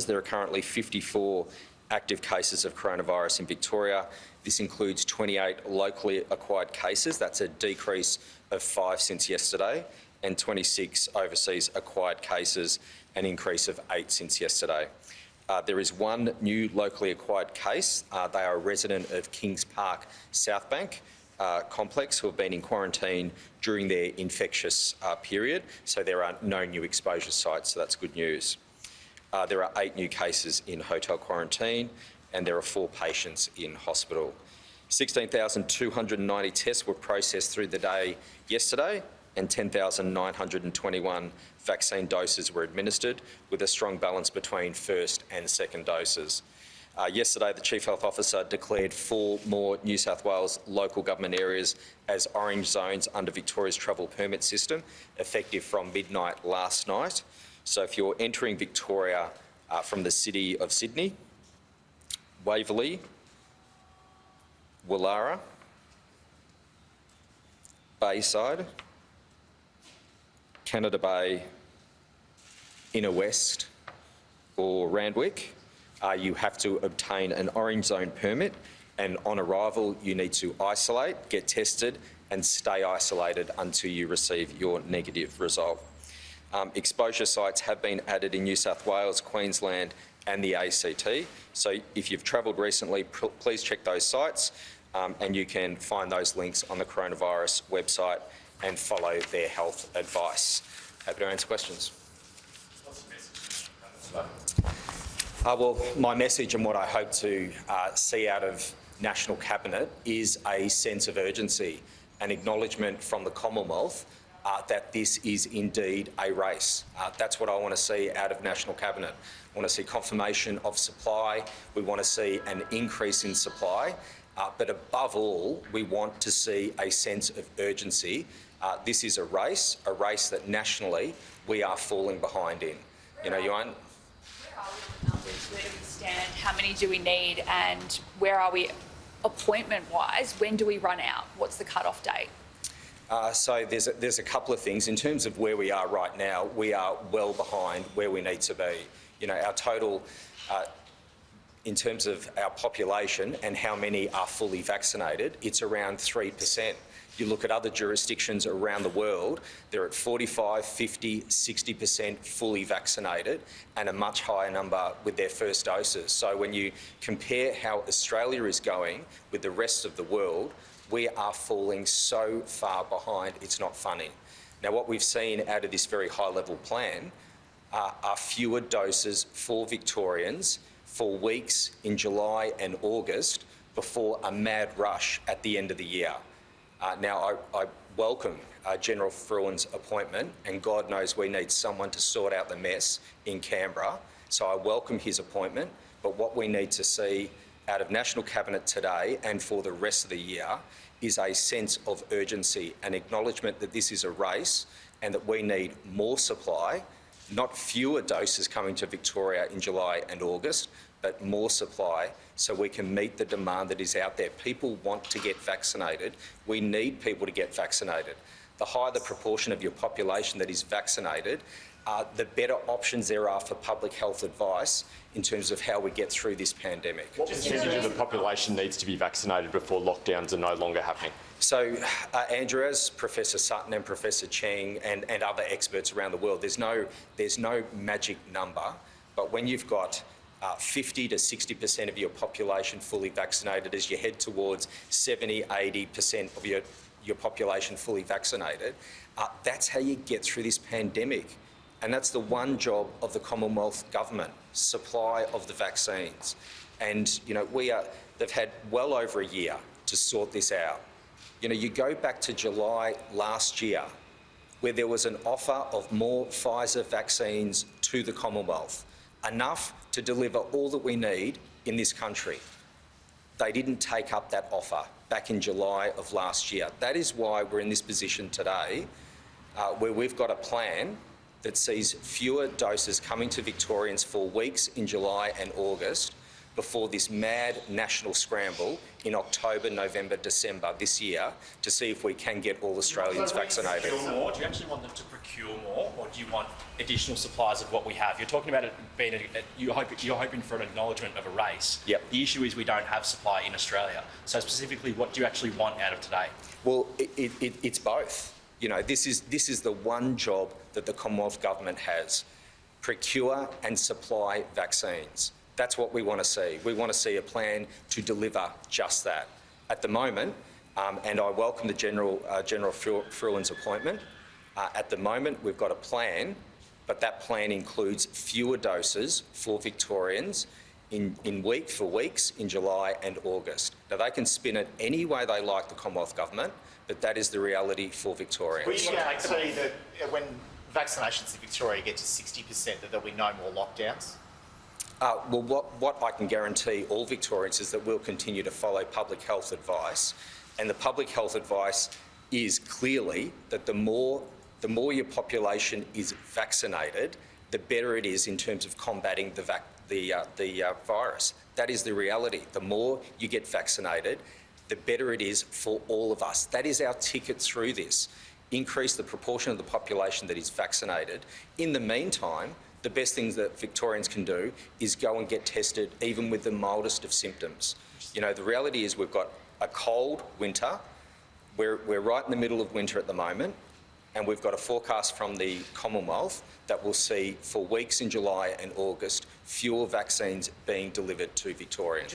There are currently 54 active cases of coronavirus in Victoria. This includes 28 locally acquired cases. That's a decrease of 5 since yesterday, and 26 overseas acquired cases, an increase of 8 since yesterday. There is one new locally acquired case. They are a resident of Kings Park South Bank complex who have been in quarantine during their infectious period, so there are no new exposure sites, so that's good news. There are 8 new cases in hotel quarantine, and there are 4 patients in hospital. 16,290 tests were processed through the day yesterday, and 10,921 vaccine doses were administered, with a strong balance between first and second doses. Yesterday, the Chief Health Officer declared 4 more New South Wales local government areas as orange zones under Victoria's travel permit system, effective from midnight last night. So if you're entering Victoria from the city of Sydney, Waverley, Woollahra, Bayside, Canada Bay, Inner West or Randwick, you have to obtain an orange zone permit, and on arrival you need to isolate, get tested and stay isolated until you receive your negative result. Exposure sites have been added in New South Wales, Queensland and the ACT. So if you've travelled recently, please check those sites and you can find those links on the coronavirus website and follow their health advice. Happy to answer questions. What's the message? Well, my message and what I hope to see out of National Cabinet is a sense of urgency, an acknowledgement from the Commonwealth that this is indeed a race. That's what I want to see out of National Cabinet. I want to see confirmation of supply. We want to see an increase in supply. But above all, we want to see a sense of urgency. This is a race that nationally we are falling behind in. You know, Joanne? Where are we with numbers? Where do we stand? How many do we need? And where are we appointment-wise? When do we run out? What's the cut-off date? So there's a couple of things. In terms of where we are right now, we are well behind where we need to be. You know, our total, in terms of our population and how many are fully vaccinated, it's around 3%. You look at other jurisdictions around the world, they're at 45, 50, 60% fully vaccinated and a much higher number with their first doses. So when you compare how Australia is going with the rest of the world, we are falling so far behind, it's not funny. Now, what we've seen out of this very high-level plan are fewer doses for Victorians for weeks in July and August before a mad rush at the end of the year. Now, I welcome General Fruin's appointment, and God knows we need someone to sort out the mess in Canberra. So I welcome his appointment, but what we need to see out of National Cabinet today and for the rest of the year is a sense of urgency, an acknowledgement that this is a race and that we need more supply, not fewer doses coming to Victoria in July and August, but more supply so we can meet the demand that is out there. People want to get vaccinated. We need people to get vaccinated. The higher the proportion of your population that is vaccinated, the better options there are for public health advice in terms of how we get through this pandemic. What percentage of the population needs to be vaccinated before lockdowns are no longer happening? So, Andrew, as Professor Sutton and Professor Cheng and other experts around the world, there's no magic number, but when you've got 50 to 60% of your population fully vaccinated, as you head towards 70, 80% of your population fully vaccinated, that's how you get through this pandemic. And that's the one job of the Commonwealth government, supply of the vaccines. And, you know, they've had well over a year to sort this out. You know, you go back to July last year, where there was an offer of more Pfizer vaccines to the Commonwealth, enough to deliver all that we need in this country. They didn't take up that offer back in July of last year. That is why we're in this position today, where we've got a plan that sees fewer doses coming to Victorians for weeks in July and August before this mad national scramble in October, November, December this year to see if we can get all Australians vaccinated. Procure more? Do you actually want them to procure more, or do you want additional supplies of what we have? You're talking about it being you're hoping for an acknowledgement of a race. Yep. The issue is we don't have supply in Australia. So specifically, what do you actually want out of today? Well, it's both. You know, this is the one job that the Commonwealth government has: procure and supply vaccines. That's what we want to see. We want to see a plan to deliver just that. At the moment, and I welcome the General Frulin's appointment. At the moment, we've got a plan, but that plan includes fewer doses for Victorians in weeks in July and August. Now, they can spin it any way they like, the Commonwealth government, but that is the reality for Victorians. Will you guarantee that when vaccinations in Victoria get to 60%, that there'll be no more lockdowns? Well, what I can guarantee all Victorians is that we'll continue to follow public health advice, and the public health advice is clearly that the more your population is vaccinated, the better it is in terms of combating the virus. That is the reality. The more you get vaccinated, the better it is for all of us. That is our ticket through this. Increase the proportion of the population that is vaccinated. In the meantime, the best things that Victorians can do is go and get tested, even with the mildest of symptoms. You know, the reality is we've got a cold winter. We're right in the middle of winter at the moment, and we've got a forecast from the Commonwealth that will see, for weeks in July and August, fewer vaccines being delivered to Victorians.